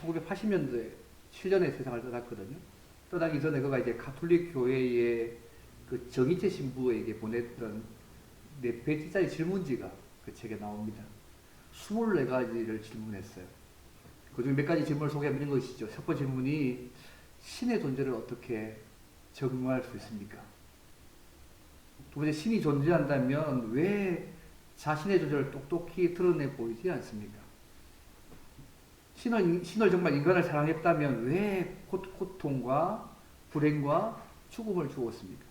1980년도에 7년에 세상을 떠났거든요. 떠나기 전에 그가 이제 가톨릭 교회의 그 정인채 신부에게 보냈던 4페이지짜리 질문지가 그 책에 나옵니다. 24가지를 질문했어요. 그 중에 몇 가지 질문을 소개하는 것이죠. 첫 번째 질문이 신의 존재를 어떻게 적용할 수 있습니까? 두 번째, 신이 존재한다면 왜 자신의 존재를 똑똑히 드러내 보이지 않습니까? 신을 정말 인간을 사랑했다면 왜 고통과 불행과 죽음을 주었습니까?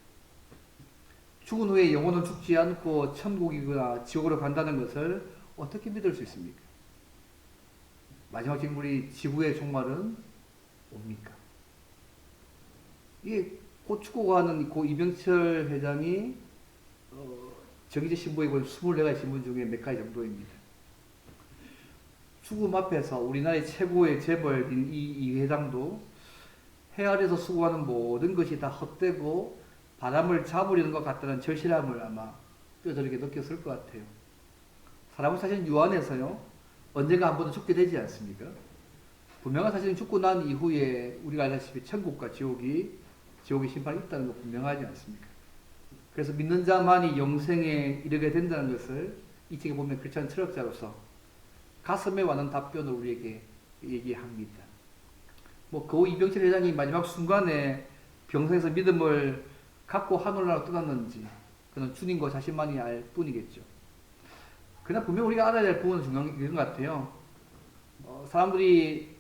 죽은 후에 영혼은 죽지 않고 천국이거나 지옥으로 간다는 것을 어떻게 믿을 수 있습니까? 마지막 질문이 지구의 종말은 뭡니까? 이게 곧 죽어가는 고 이병철 회장이 정의재 신부에 본 24가지 질문 중에 몇 가지 정도입니다. 죽음 앞에서 우리나라의 최고의 재벌인 이 회장도 해 아래에서 수고하는 모든 것이 다 헛되고 바람을 잡으려는 것 같다는 절실함을 아마 뼈저리게 느꼈을 것 같아요. 사람은 사실 유한해서요, 언젠가 한 번은 죽게 되지 않습니까? 분명한 사실은 죽고 난 이후에 우리가 알다시피 천국과 지옥의 심판이 있다는 거 분명하지 않습니까? 그래서 믿는 자만이 영생에 이르게 된다는 것을 이 책에 보면 크리스찬 철학자로서 가슴에 와는 답변을 우리에게 얘기합니다. 그 이병철 회장이 마지막 순간에 병상에서 믿음을 갖고 하늘나라로 떠났는지 그는 주님과 자신만이 알 뿐이겠죠. 그러나 분명 우리가 알아야 될 부분은 중요한 것 같아요. 사람들이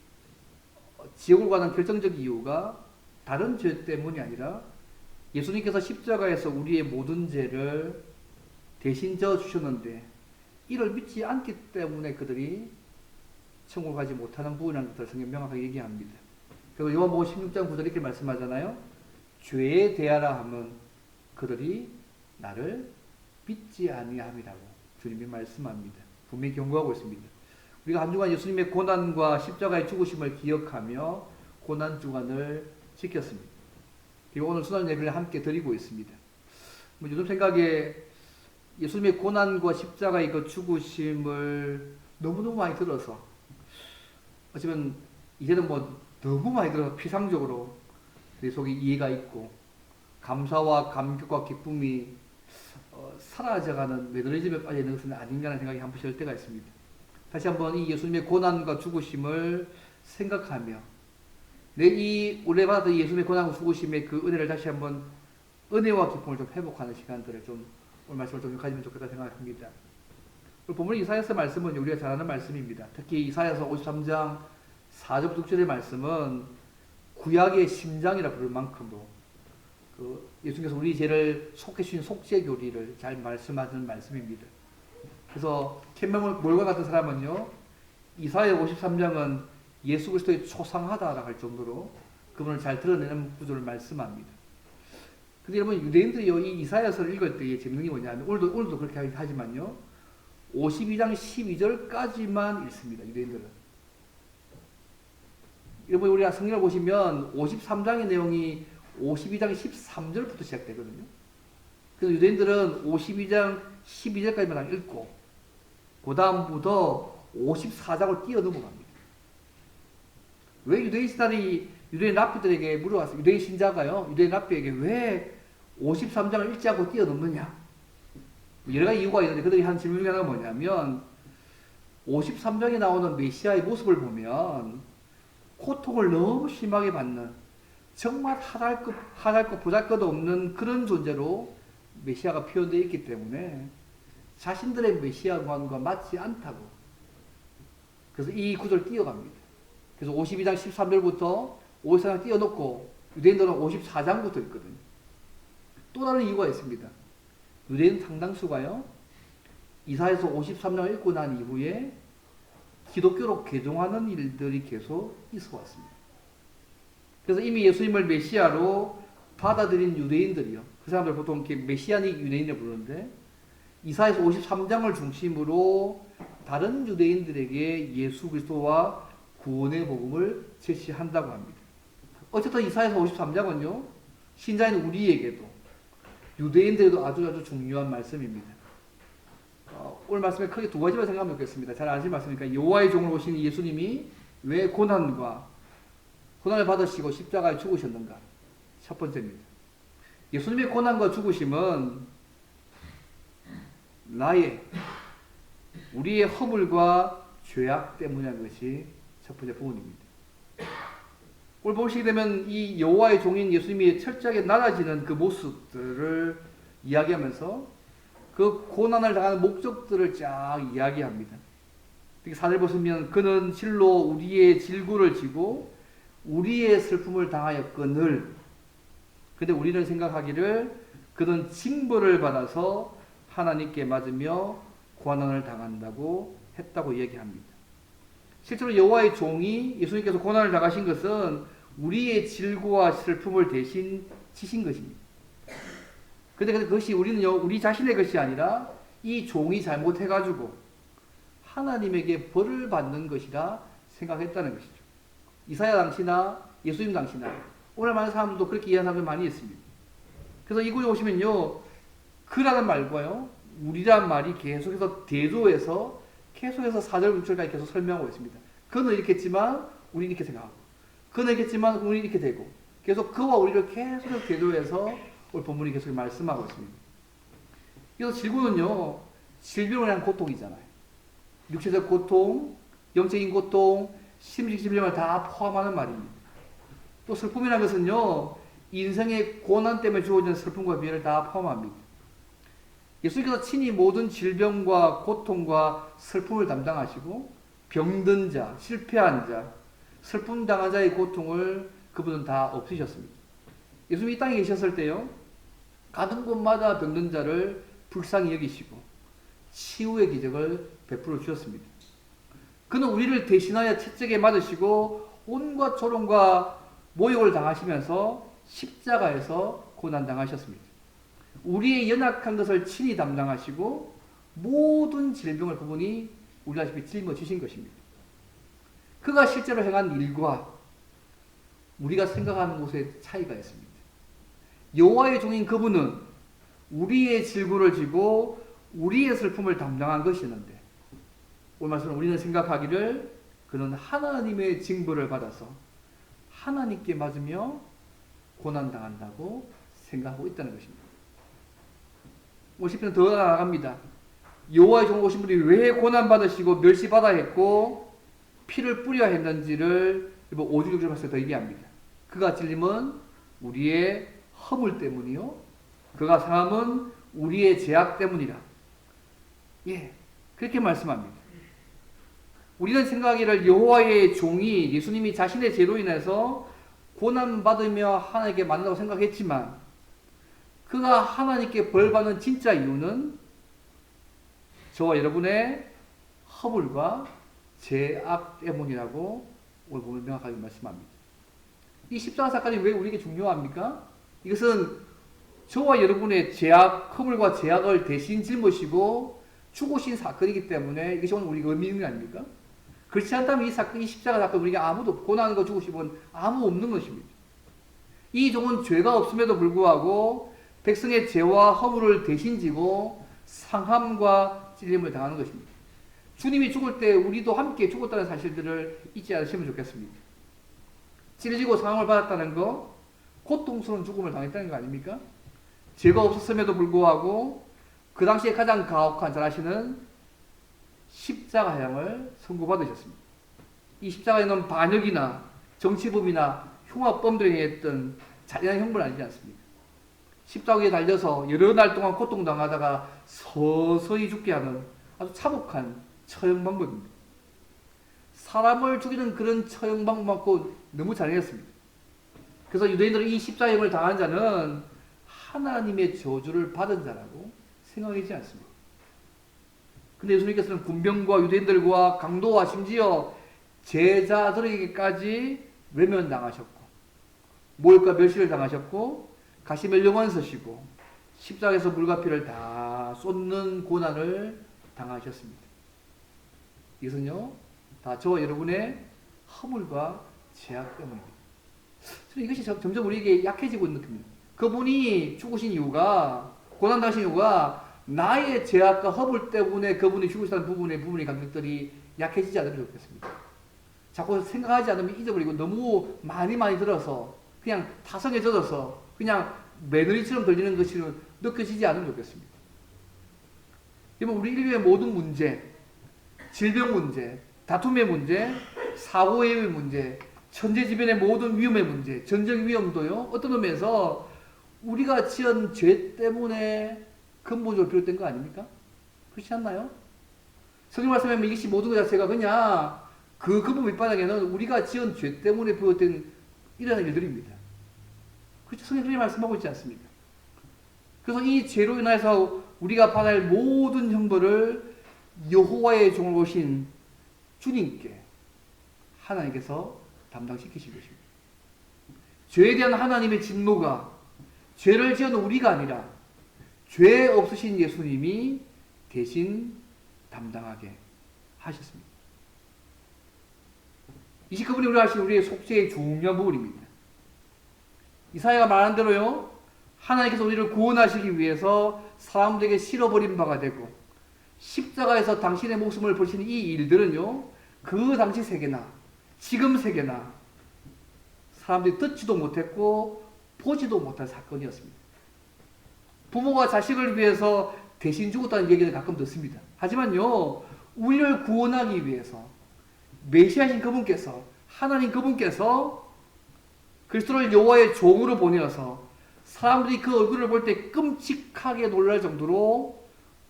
지옥을 가는 결정적 이유가 다른 죄 때문이 아니라 예수님께서 십자가에서 우리의 모든 죄를 대신 져주셨는데 이를 믿지 않기 때문에 그들이 천국을 가지 못하는 부분이라는 것을 성경 명확하게 얘기합니다. 그리고 요한복음 16장 9절 이렇게 말씀하잖아요. 죄에 대하라 하면 그들이 나를 믿지 아니함이라고 주님이 말씀합니다. 분명히 경고하고 있습니다. 우리가 한 주간 예수님의 고난과 십자가의 죽으심을 기억하며 고난 주간을 지켰습니다. 그리고 오늘 수난 예배를 함께 드리고 있습니다. 요즘 생각에 예수님의 고난과 십자가의 그 죽으심을 너무너무 많이 들어서 어쩌면 이제는 너무 많이 들어서 피상적으로 내 속에 이해가 있고 감사와 감격과 기쁨이 사라져가는 매너리즘에 빠져 있는 것은 아닌가라는 생각이 한 번씩 할 때가 있습니다. 다시 한번 이 예수님의 고난과 죽으심을 생각하며 내 이 우리 받았던 예수님의 고난과 죽으심의 그 은혜를 다시 한번 은혜와 기쁨을 좀 회복하는 시간들을 좀 오늘 말씀을 좀 가지면 좋겠다 생각합니다. 본문 이사야서 말씀은 우리가 잘 아는 말씀입니다. 특히 이사야서 53장 4절부터 6절의 말씀은 구약의 심장이라 부를 만큼도 예수님께서 우리 죄를 속해주신 속죄교리를 잘 말씀하는 말씀입니다. 그래서 캔명을 몰과 같은 사람은요, 이사야 53장은 예수 그리스도의 초상하다라고 할 정도로 그분을 잘 드러내는 구조를 말씀합니다. 근데 여러분, 유대인들이요, 이 이사야서를 읽을 때의 재능이 뭐냐면, 오늘도 그렇게 하지만요, 52장 12절까지만 읽습니다, 유대인들은. 여러분, 우리가 성경을 보시면 53장의 내용이 52장 13절부터 시작되거든요. 그래서 유대인들은 52장 12절까지만 읽고, 그 다음부터 54장을 뛰어넘어갑니다. 왜 유대인 신학이 유대인 랍비들에게 물어봤어요. 유대인 신자가요, 유대인 랍비에게 왜 53장을 읽지 않고 뛰어넘느냐? 여러 가지 이유가 있는데 그들이 한 질문 중에 하나가 뭐냐면 53장에 나오는 메시아의 모습을 보면 고통을 너무 심하게 받는 정말 하랄 것 보잘것 없는 그런 존재로 메시아가 표현되어 있기 때문에 자신들의 메시아관과 맞지 않다고. 그래서 이 구절을 뛰어갑니다. 그래서 52장 13절부터 54장 띄워놓고 유대인들은 54장부터 있거든요. 또 다른 이유가 있습니다. 유대인 상당수가요, 이사야서 53장을 읽고 난 이후에 기독교로 개종하는 일들이 계속 있어 왔습니다. 그래서 이미 예수님을 메시아로 받아들인 유대인들이요, 그 사람들 보통 이렇게 메시아닉 유대인을 부르는데 이사야서 53장을 중심으로 다른 유대인들에게 예수 그리스도와 구원의 복음을 제시한다고 합니다. 어쨌든 이사야서 53장은요, 신자인 우리에게도 유대인들에도 아주 중요한 말씀입니다. 오늘 말씀에 크게 두 가지만 생각하면 좋겠습니다. 잘 아시는 말씀이니까 여호와의 종으로 오신 예수님이 왜 고난을 받으시고 십자가에 죽으셨는가? 첫 번째입니다. 예수님의 고난과 죽으심은 우리의 허물과 죄악 때문이라는 것이 첫 번째 부분입니다. 오늘 보시게 되면 이 여호와의 종인 예수님이 철저하게 낮아지는 그 모습들을 이야기하면서 그 고난을 당하는 목적들을 쫙 이야기합니다. 4절 보시면 그는 실로 우리의 질구를 지고 우리의 슬픔을 당하였거늘. 근데 우리는 생각하기를 그는 징벌을 받아서 하나님께 맞으며 고난을 당한다고 했다고 얘기합니다. 실제로 여호와의 종이 예수님께서 고난을 당하신 것은 우리의 질고와 슬픔을 대신 지신 것입니다. 그런데 그것이 우리 자신의 것이 아니라 이 종이 잘못해가지고 하나님에게 벌을 받는 것이라 생각했다는 것이죠. 이사야 당시나 예수님 당시나 오늘 많은 사람들도 그렇게 이해하는 사람들 많이 있습니다. 그래서 이곳에 오시면요, 그라는 말과요, 우리란 말이 계속해서 대조해서 계속해서 4절, 6절까지 계속 설명하고 있습니다. 그는 이렇게 했지만 우리는 이렇게 생각하고, 그는 이렇게 했지만 우리는 이렇게 되고, 계속 그와 우리를 계속해서 대조해서 오늘 본문이 계속 말씀하고 있습니다. 그래서 질고는요, 질병을 향한 고통이잖아요. 육체적 고통, 영적인 고통, 심리적 질병을 다 포함하는 말입니다. 또 슬픔이라는 것은요, 인생의 고난 때문에 주어지는 슬픔과 비애를 다 포함합니다. 예수님께서 친히 모든 질병과 고통과 슬픔을 담당하시고 병든 자, 실패한 자, 슬픔 당한 자의 고통을 그분은 다 없으셨습니다. 예수님이 이 땅에 계셨을 때요, 가는 곳마다 병든 자를 불쌍히 여기시고 치유의 기적을 베풀어 주셨습니다. 그는 우리를 대신하여 채찍에 맞으시고 온갖 조롱과 모욕을 당하시면서 십자가에서 고난당하셨습니다. 우리의 연약한 것을 친히 담당하시고 모든 질병을 그분이 우리 아시피 짊어지신 것입니다. 그가 실제로 행한 일과 우리가 생각하는 곳의 차이가 있습니다. 여호와의 종인 그분은 우리의 질구를 지고 우리의 슬픔을 담당한 것이었는데, 오늘 말씀은 우리는 생각하기를 그는 하나님의 징벌을 받아서 하나님께 맞으며 고난당한다고 생각하고 있다는 것입니다. 50편 더 나아갑니다. 여호와의 종 오신 분이 왜 고난받으시고 멸시받아야 했고 피를 뿌려야 했는지를 5절 6절 말씀에 더 얘기합니다. 그가 찔림은 우리의 허물 때문이요, 그가 상함은 우리의 죄악 때문이라. 예, 그렇게 말씀합니다. 우리는 생각하기를 여호와의 종이 예수님이 자신의 죄로 인해서 고난받으며 하나님께 만난다고 생각했지만, 그가 하나님께 벌받는 진짜 이유는 저와 여러분의 허물과 죄악 때문이라고 오늘 보면 명확하게 말씀합니다. 이 십자가 사건이 왜 우리에게 중요합니까? 이것은 저와 여러분의 죄악, 허물과 죄악을 대신 짊어지고 죽으신 사건이기 때문에 이것이 오늘 우리가 의미 있는 거 아닙니까? 그렇지 않다면 이 십자가 사건 우리에게 아무도, 고난과 죽으심은 아무 없는 것입니다. 이 종은 죄가 없음에도 불구하고 백성의 죄와 허물을 대신 지고 상함과 찔림을 당하는 것입니다. 주님이 죽을 때 우리도 함께 죽었다는 사실들을 잊지 않으시면 좋겠습니다. 찔리고 상함을 받았다는 거, 고통스러운 죽음을 당했다는 거 아닙니까? 죄가 없었음에도 불구하고 그 당시에 가장 가혹한, 잘 아시는 십자가형을 선고받으셨습니다. 이 십자가형은 반역이나 정치범이나 흉악범들이 했던 잔인한 형벌은 아니지 않습니까? 십자가에 달려서 여러 날 동안 고통당하다가 서서히 죽게 하는 아주 참혹한 처형 방법입니다. 사람을 죽이는 그런 처형 방법 맞고 너무 잔인했습니다. 그래서 유대인들은 이 십자가형을 당한 자는 하나님의 저주를 받은 자라고 생각하지 않습니다. 근데 예수님께서는 군병과 유대인들과 강도와 심지어 제자들에게까지 외면당하셨고 모욕과 멸시를 당하셨고 가시멜령원 서시고 십자가에서 물과 피를 다 쏟는 고난을 당하셨습니다. 이것은요, 다 저와 여러분의 허물과 죄악 때문입니다. 이것이 점점 우리에게 약해지고 있는 느낌입니다. 그분이 죽으신 이유가, 고난당하신 이유가 나의 죄악과 허물 때문에 그분이 죽으시다는 부분의 감정들이 약해지지 않으면 좋겠습니다. 자꾸 생각하지 않으면 잊어버리고 너무 많이 들어서 그냥 타성에 젖어서 그냥 매너리처럼 들리는 것이 느껴지지 않으면 좋겠습니다. 여러분, 우리 인류의 모든 문제, 질병 문제, 다툼의 문제, 사고의 문제, 천재지변의 모든 위험의 문제, 전쟁 위험도요, 어떤 의미에서 우리가 지은 죄 때문에 근본적으로 비롯된 거 아닙니까? 그렇지 않나요? 성경 말씀에 이것이 모든 것 자체가 그냥 그 근본 밑바닥에는 우리가 지은 죄 때문에 비롯된 이런 일들입니다. 그렇죠? 성경이 말씀하고 있지 않습니까? 그래서 이 죄로 인해서 우리가 받아야 할 모든 형벌을 여호와의 종을 오신 주님께 하나님께서 담당시키신 것입니다. 죄에 대한 하나님의 진노가 죄를 지은 우리가 아니라 죄 없으신 예수님이 대신 담당하게 하셨습니다. 이 그분이 우리가 하신 우리의 속죄의 중요한 부분입니다. 이사야가 말한 대로요, 하나님께서 우리를 구원하시기 위해서 사람들에게 실어버린 바가 되고 십자가에서 당신의 목숨을 버리신 이 일들은요, 그 당시 세계나 지금 세계나 사람들이 듣지도 못했고 보지도 못할 사건이었습니다. 부모가 자식을 위해서 대신 죽었다는 얘기를 가끔 듣습니다. 하지만요, 우리를 구원하기 위해서 메시아신 그분께서, 하나님 그분께서 그리스도를 여호와의 종으로 보내어서 사람들이 그 얼굴을 볼 때 끔찍하게 놀랄 정도로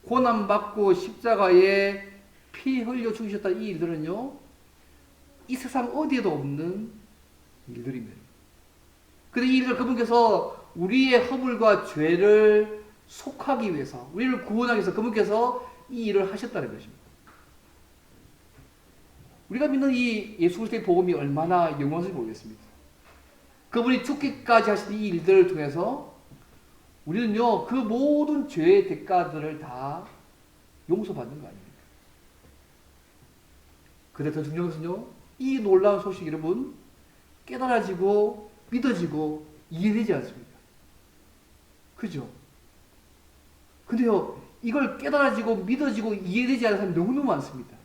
고난받고 십자가에 피 흘려 죽으셨다는 이 일들은요, 이 세상 어디에도 없는 일들입니다. 근데 이 일을 그분께서 우리의 허물과 죄를 속하기 위해서, 우리를 구원하기 위해서 그분께서 이 일을 하셨다는 것입니다. 우리가 믿는 이 예수 그리스도의 복음이 얼마나 영원한지 모르겠습니다. 그분이 죽기까지 하신 이 일들을 통해서 우리는요, 그 모든 죄의 대가들을 다 용서받는 거 아닙니까? 근데 더 중요한 것은요, 이 놀라운 소식 여러분, 깨달아지고 믿어지고 이해되지 않습니까? 그죠? 근데요, 이걸 깨달아지고 믿어지고 이해되지 않는 사람이 너무너무 많습니다.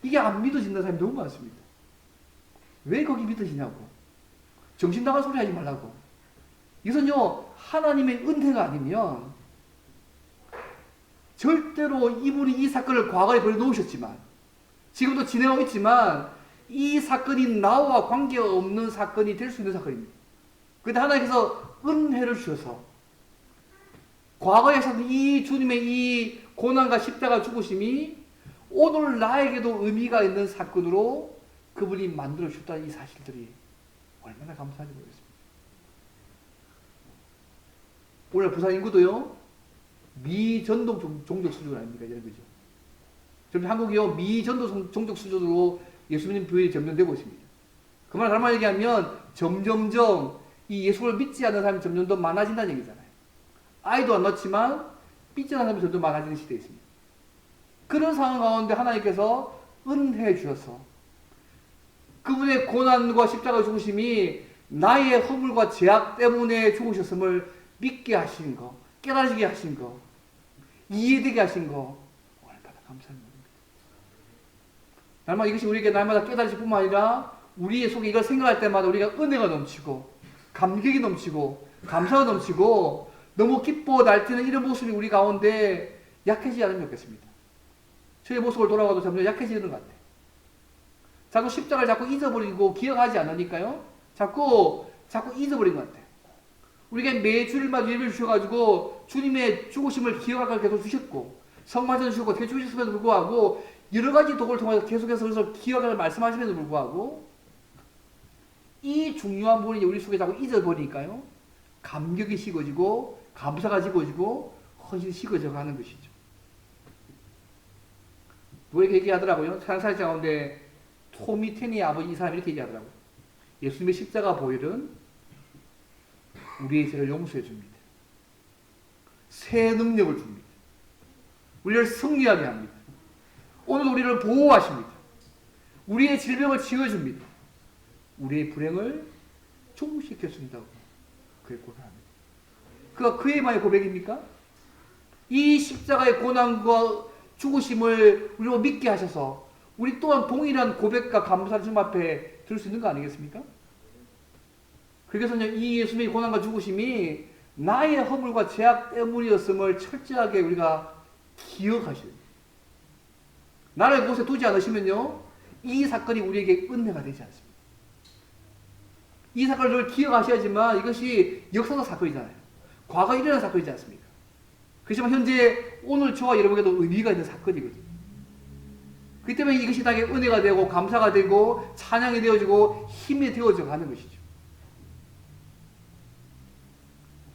이게 안 믿어진다는 사람이 너무 많습니다. 왜 거기 믿어지냐고. 정신 나간 소리 하지 말라고. 이것은요, 하나님의 은혜가 아니면 절대로 이분이 이 사건을 과거에 버려놓으셨지만 지금도 진행하고 있지만 이 사건이 나와 관계없는 사건이 될 수 있는 사건입니다. 그런데 하나님께서 은혜를 주셔서 과거에 있었던 이 주님의 이 고난과 십자가 죽으심이 오늘 나에게도 의미가 있는 사건으로 그분이 만들어 주셨다는 이 사실들이 얼마나 감사한지 모르겠습니다. 오늘 부산 인구도요, 미전동 종족 수준 아닙니까? 이런 거죠. 지금 한국이요, 미전동 종족 수준으로 예수님 교회에 점령되고 있습니다. 그 말 다른 말 얘기하면 점점점 이 예수를 믿지 않는 사람이 점점 더 많아진다는 얘기잖아요. 아이도 안 낳지만 믿지 않는 사람이 점점 많아지는 시대에 있습니다. 그런 상황 가운데 하나님께서 은혜해 주셔서 그분의 고난과 십자가 죽으심이 나의 허물과 죄악 때문에 죽으셨음을 믿게 하신 거, 깨달아지게 하신 거, 이해되게 하신 거 얼마나 감사한 일입니다. 날마다 이것이 우리에게 날마다 깨달아질 뿐만 아니라 우리의 속에 이걸 생각할 때마다 우리가 은혜가 넘치고 감격이 넘치고 감사가 넘치고 너무 기뻐 날뛰는 이런 모습이 우리 가운데 약해지지 않으면 좋겠습니다. 저의 모습을 돌아봐도 점점 약해지는 것 같아요. 자꾸 십자가를 자꾸 잊어버리고 기억하지 않으니까요. 자꾸 잊어버린 것 같아요. 우리에게 매 주일마다 예배를 주셔가지고 주님의 죽으심을 기억하게 계속 주셨고 성만찬 주셨고 어떻게 주셨음에도 불구하고 여러 가지 도구를 통해서 계속해서 기억을 말씀하심에도 불구하고 이 중요한 부분이 우리 속에 자꾸 잊어버리니까요. 감격이 식어지고 감사가 식어지고 헌신이 식어져 가는 것이죠. 누가 이렇게 얘기하더라고요. 사랑사역 가운데 토미 테니 아버지 이 사람이 이렇게 얘기하더라고요. 예수님의 십자가 보혈은 우리의 죄를 용서해 줍니다. 새 능력을 줍니다. 우리를 승리하게 합니다. 오늘도 우리를 보호하십니다. 우리의 질병을 치유해줍니다. 우리의 불행을 종식해준다고 그의 고백합니다. 그가 그의 마의 고백입니까? 이 십자가의 고난과 죽으심을 우리로 믿게 하셔서 우리 또한 동일한 고백과 감사를 주님 앞에 들을 수 있는 거 아니겠습니까? 그래서 이 예수님의 고난과 죽으심이 나의 허물과 죄악 때문이었음을 철저하게 우리가 기억하셔야 돼요. 나를 그곳에 두지 않으시면요, 이 사건이 우리에게 은혜가 되지 않습니다. 이 사건을 늘 기억하셔야지만 이것이 역사적 사건이잖아요. 과거에 일어난 사건이지 않습니까? 그렇지만 현재 오늘 저와 여러분에게도 의미가 있는 사건이거든요. 그렇기 때문에 이것이 나에게 은혜가 되고 감사가 되고 찬양이 되어지고 힘이 되어져 가는 것이죠.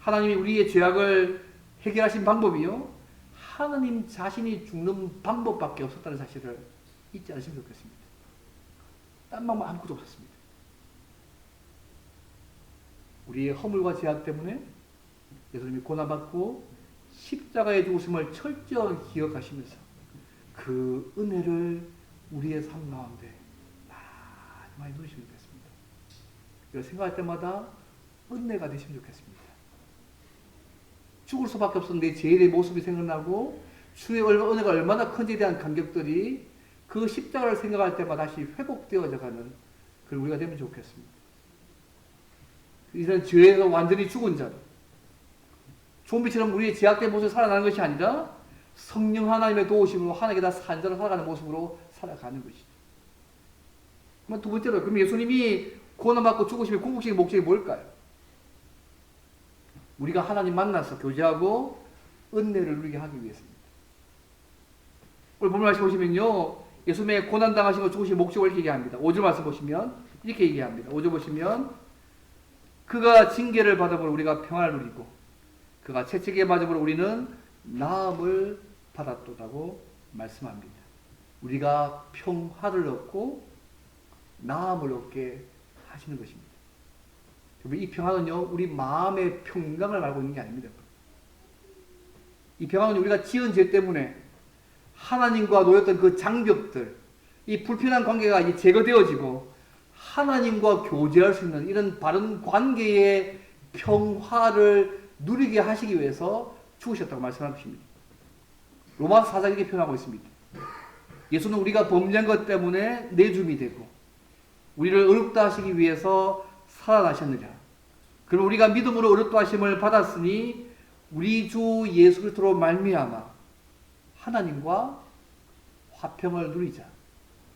하나님이 우리의 죄악을 해결하신 방법이요, 하나님 자신이 죽는 방법밖에 없었다는 사실을 잊지 않으시면 좋겠습니다. 딴 방법 아무것도 없었습니다. 우리의 허물과 죄악 때문에 예수님이 고난받고 십자가의 죽으심을 철저히 기억하시면서 그 은혜를 우리의 삶 가운데 많이 누리시면 좋겠습니다. 이걸 생각할 때마다 은혜가 되시면 좋겠습니다. 죽을 수밖에 없었던 내 죄의 모습이 생각나고 주의 은혜가 얼마나 큰지에 대한 감격들이 그 십자가를 생각할 때마다 다시 회복되어져 가는 그런 우리가 되면 좋겠습니다. 이런 죄에서 완전히 죽은 자로 좀비처럼 우리의 죄악된 모습으로 살아나는 것이 아니라 성령 하나님의 도우심으로 하나님께 다 산자로 살아가는 모습으로 살아가는 것이죠. 그럼 두 번째로, 그럼 예수님이 고난받고 죽으시면 궁극적인 목적이 뭘까요? 우리가 하나님 만나서 교제하고 은혜를 누리게 하기 위해서입니다. 오늘 본문 말씀 보시면요, 예수님의 고난당하시고 죽으신 목적을 이렇게 얘기합니다. 5절 말씀 보시면 이렇게 얘기합니다. 5절 보시면 그가 징계를 받음으로 우리가 평안을 누리고 그가 채찍에 맞음으로 우리는 나음을 받았도다고 말씀합니다. 우리가 평화를 얻고 나음을 얻게 하시는 것입니다. 이 평화는요, 우리 마음의 평강을 말고 있는 게 아닙니다. 이 평화는 우리가 지은 죄 때문에 하나님과 놓였던 그 장벽들, 이 불편한 관계가 이제 제거되어지고 하나님과 교제할 수 있는 이런 바른 관계의 평화를 누리게 하시기 위해서 죽으셨다고 말씀하고 있습니다. 로마서 4장 이렇게 표현하고 있습니다. 예수는 우리가 범죄한 것 때문에 내줌이 되고 우리를 의롭다 하시기 위해서 살아나셨느냐. 그럼 우리가 믿음으로 의롭다 하심을 받았으니 우리 주 예수 그리스도로 말미암아 하나님과 화평을 누리자.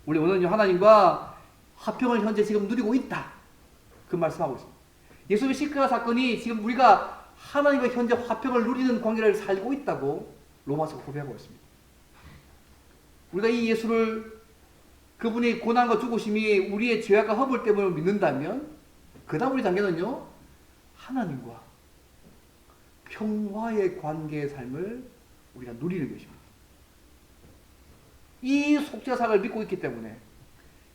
우리 오늘은 하나님과 화평을 현재 지금 누리고 있다. 그 말씀하고 있습니다. 예수님의 십자가 사건이 지금 우리가 하나님과 현재 화평을 누리는 관계를 살고 있다고 로마서가 고백하고 있습니다. 우리가 이 예수를, 그분이 고난과 죽으심이 우리의 죄악과 허물 때문에 믿는다면 그 다음 우리 단계는요, 하나님과 평화의 관계의 삶을 우리가 누리는 것입니다. 이 속죄사를 믿고 있기 때문에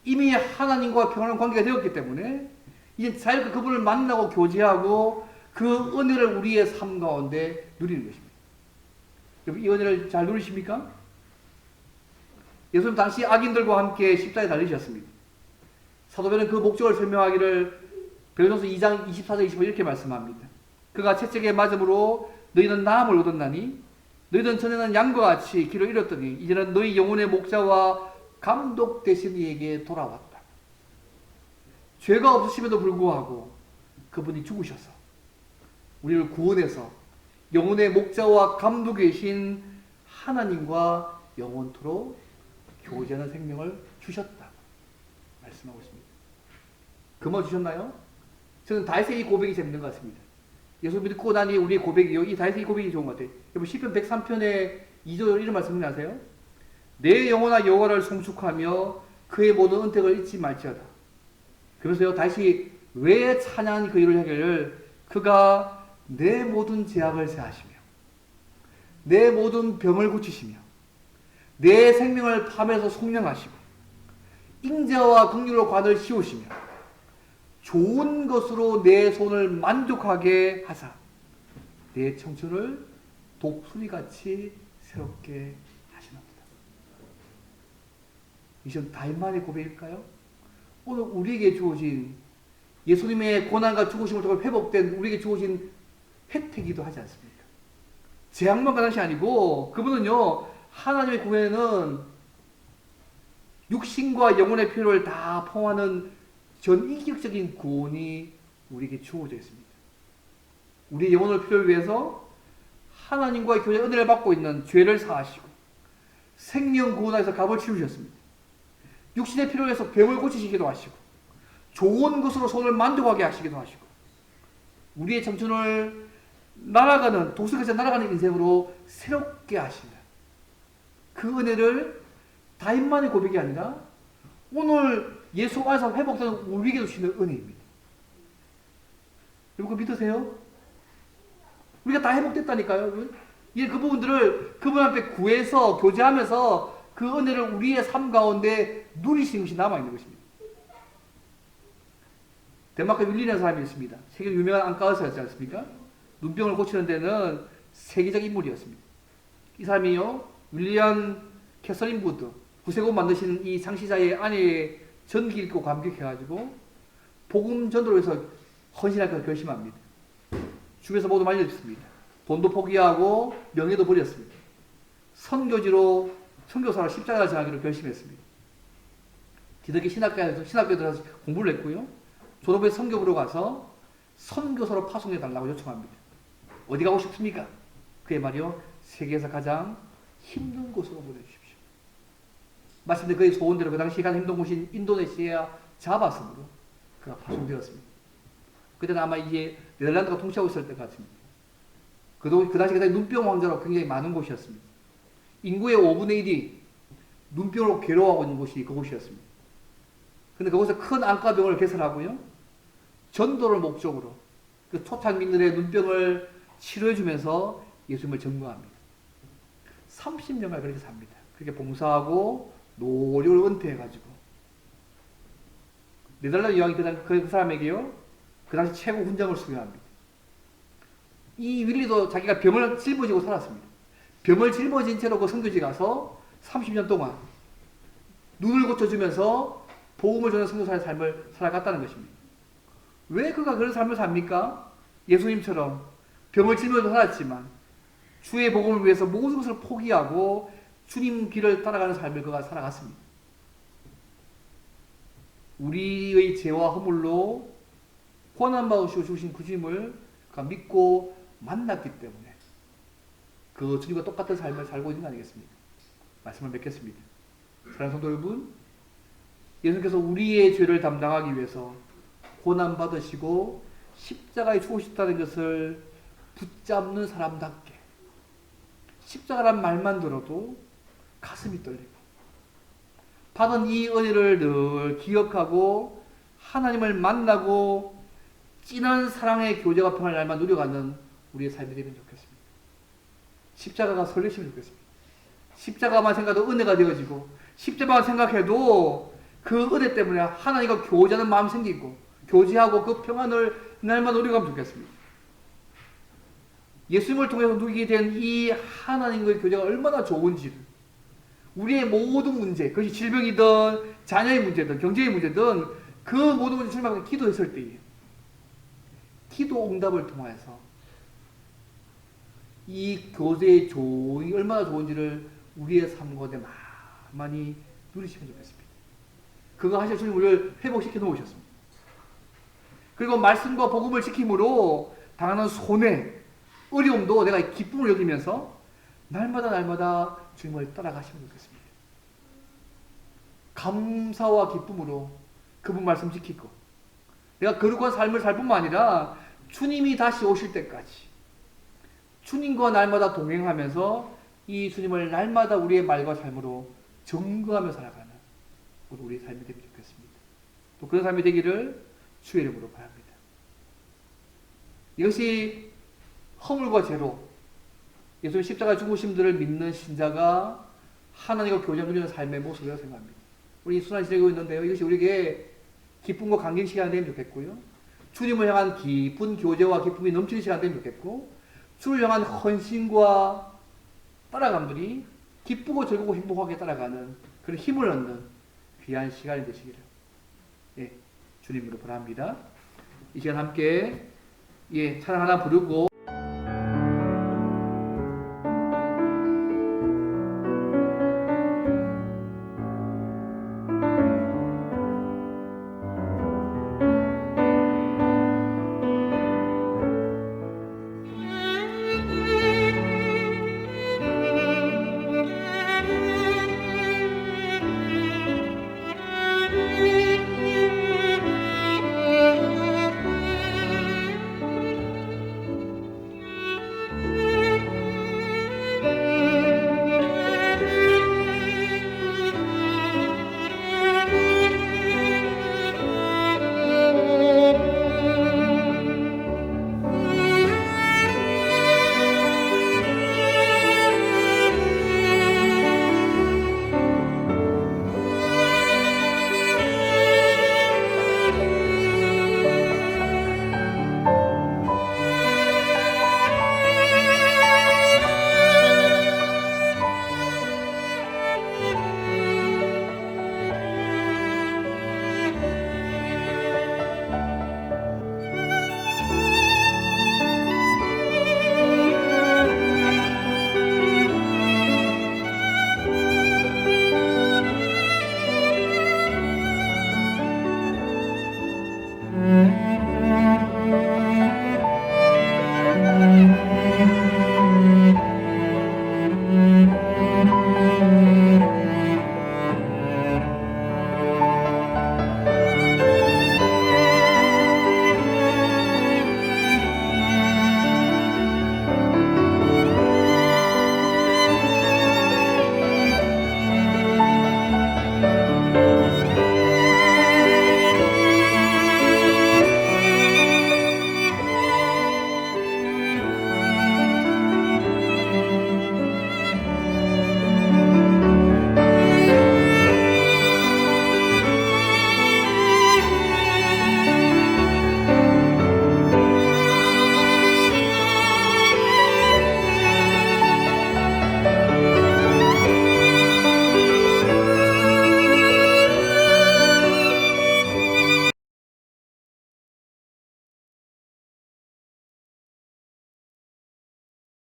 이미 하나님과 평안한 관계가 되었기 때문에 이제 자유롭게 그분을 만나고 교제하고 그 은혜를 우리의 삶 가운데 누리는 것입니다. 여러분, 이 은혜를 잘 누리십니까? 예수님 당시 악인들과 함께 십자가에 달리셨습니다. 사도행전은 그 목적을 설명하기를 베드로전서 2장 24절 25절 이렇게 말씀합니다. 그가 채찍에 맞음으로 너희는 나음을 얻었나니 너희는 전에는 양과 같이 길을 잃었더니 이제는 너희 영혼의 목자와 감독 되신 이에게 돌아왔다. 죄가 없으심에도 불구하고 그분이 죽으셔서 우리를 구원해서 영혼의 목자와 감독이신 하나님과 영원토록 교제하는 생명을 주셨다 말씀하고 있습니다. 그만 주셨나요? 저는 다윗의 이 고백이 재밌는 것 같습니다. 예수 믿고 나니 우리의 고백이요, 이 다윗의 이 고백이 좋은 것 같아요. 여러분, 시편 103편의 2절 이런 말씀 아세요? 내 영혼아 여호와를 송축하며 그의 모든 은택을 잊지 말지어다. 그래서요, 다시 왜 찬양하니 그 일을 하기를 그가 내 모든 죄악을 사하시며 내 모든 병을 고치시며 내 생명을 밤에서 속량하시고 인자와 긍휼로 관을 씌우시며 좋은 것으로 내 손을 만족하게 하사 내 청춘을 독수리같이 새롭게 하시나보다. 이것은 다윗만의 고백일까요? 오늘 우리에게 주어진 예수님의 고난과 죽으심을 통해 회복된 우리에게 주어진 혜택이기도 하지 않습니까? 재앙만 가는 것이 아니고 그분은요, 하나님의 구원에는 육신과 영혼의 필요를 다 포함하는 전인격적인 구원이 우리에게 주어져 있습니다. 우리의 영혼의 필요를 위해서 하나님과의 교제 은혜를 받고 있는 죄를 사하시고 생명 구원하여서 값을 치우셨습니다. 육신의 필요를 위해서 병을 고치시기도 하시고 좋은 것으로 손을 만족하게 하시기도 하시고 우리의 청춘을 날아가는 도둑에서 날아가는 인생으로 새롭게 하시는 그 은혜를 다인만의 고백이 아니라 오늘 예수 안에서 회복되는 우리에게 주시는 은혜입니다. 여러분 그거 믿으세요? 우리가 다 회복됐다니까요. 그 부분들을 그분 앞에 구해서 교제하면서 그 은혜를 우리의 삶 가운데 누리시는 것이 남아있는 것입니다. 덴마크 윌리라는 사람이 있습니다. 세계 유명한 안과 의사였지 않습니까? 눈병을 고치는 데는 세계적 인물이었습니다. 이 사람이요, 윌리엄 캐서린 부드, 구세군 만드시는 이 창시자의 아내의 전기 읽고 감격해가지고 복음 전도를 위해서 헌신할 것을 결심합니다. 주변에서 모두 말려줬습니다. 돈도 포기하고 명예도 버렸습니다. 선교사로 십자가를 정하기로 결심했습니다. 뒤늦게 신학교에 들어가서 공부를 했고요. 졸업에 선교부로 가서 선교사로 파송해달라고 요청합니다. 어디 가고 싶습니까? 그의 말이요, 세계에서 가장 힘든 곳으로 보내주십시오. 마침내 그의 소원대로 그 당시 가장 힘든 곳인 인도네시아 자바섬으로 그가 파송되었습니다. 그때는 아마 이게 네덜란드가 통치하고 있을 때 같습니다. 그 당시 눈병 환자로 굉장히 많은 곳이었습니다. 인구의 5분의 1이 눈병으로 괴로워하고 있는 곳이 그곳이었습니다. 근데 그곳에 큰 안과병을 개설하고요. 전도를 목적으로 그 토착민들의 눈병을 치료해주면서 예수님을 증거합니다. 30년간 그렇게 삽니다. 그렇게 봉사하고 노력을 은퇴해가지고 네덜란드 여왕이 그 사람에게요, 그 당시 최고 훈장을 수여합니다. 이 윌리도 자기가 병을 짊어지고 살았습니다. 병을 짊어진 채로 그 선교지 가서 30년 동안 눈을 고쳐주면서 복음을 전하는 선교사의 삶을 살아갔다는 것입니다. 왜 그가 그런 삶을 삽니까? 예수님처럼 병을 짊어지고 살았지만 주의 복음을 위해서 모든 것을 포기하고 주님 길을 따라가는 삶을 그가 살아갔습니다. 우리의 죄와 허물로 고난받으시고 주신 그 주님을 그가 믿고 만났기 때문에 그 주님과 똑같은 삶을 살고 있는 거 아니겠습니까? 말씀을 맺겠습니다. 사랑하는 성도 여러분, 예수님께서 우리의 죄를 담당하기 위해서 고난받으시고 십자가에 죽으셨다는 것을 붙잡는 사람답게 십자가란 말만 들어도 가슴이 떨리고 받은 이 은혜를 늘 기억하고 하나님을 만나고 진한 사랑의 교제와 평화를 날만 누려가는 우리의 삶이 되면 좋겠습니다. 십자가가 설레시면 좋겠습니다. 십자가만 생각해도 은혜가 되어지고 십자가만 생각해도 그 은혜 때문에 하나님과 교제하는 마음이 생기고 교제하고 그 평안을 날만 누려가면 좋겠습니다. 예수님을 통해서 누리게 된 이 하나님과의 교제가 얼마나 좋은지를 우리의 모든 문제, 그것이 질병이든 자녀의 문제든 경제의 문제든 그 모든 문제 주님께 기도했을 때에 기도 응답을 통해서 이 교제의 조이 얼마나 좋은지를 우리의 삶 가운데 많이 누리시면 좋겠습니다. 그거 하실 주님 우리를 회복시켜 놓으셨습니다. 그리고 말씀과 복음을 지킴으로 당하는 손해, 어려움도 내가 기쁨을 여기면서 날마다 주님을 따라가시면 좋겠습니다. 감사와 기쁨으로 그분 말씀 지키고 내가 거룩한 삶을 살 뿐만 아니라 주님이 다시 오실 때까지 주님과 날마다 동행하면서 이 주님을 날마다 우리의 말과 삶으로 증거하며 살아가는 우리의 삶이 되면 좋겠습니다. 또 그런 삶이 되기를 주의 이름으로 바랍니다. 이것이 허물과 죄로 예수님 십자가 죽으심들을 믿는 신자가 하나님과 교제를 누리는 삶의 모습이라고 생각합니다. 우리 순환 지내고 있는데요. 이것이 우리에게 기쁨과 감격 시간이 되면 좋겠고요. 주님을 향한 깊은 교제와 기쁨이 넘치는 시간이 되면 좋겠고 주를 향한 헌신과 따라감들이 기쁘고 즐겁고 행복하게 따라가는 그런 힘을 얻는 귀한 시간이 되시기를 주님으로 바랍니다. 이 시간 함께 찬양 하나 부르고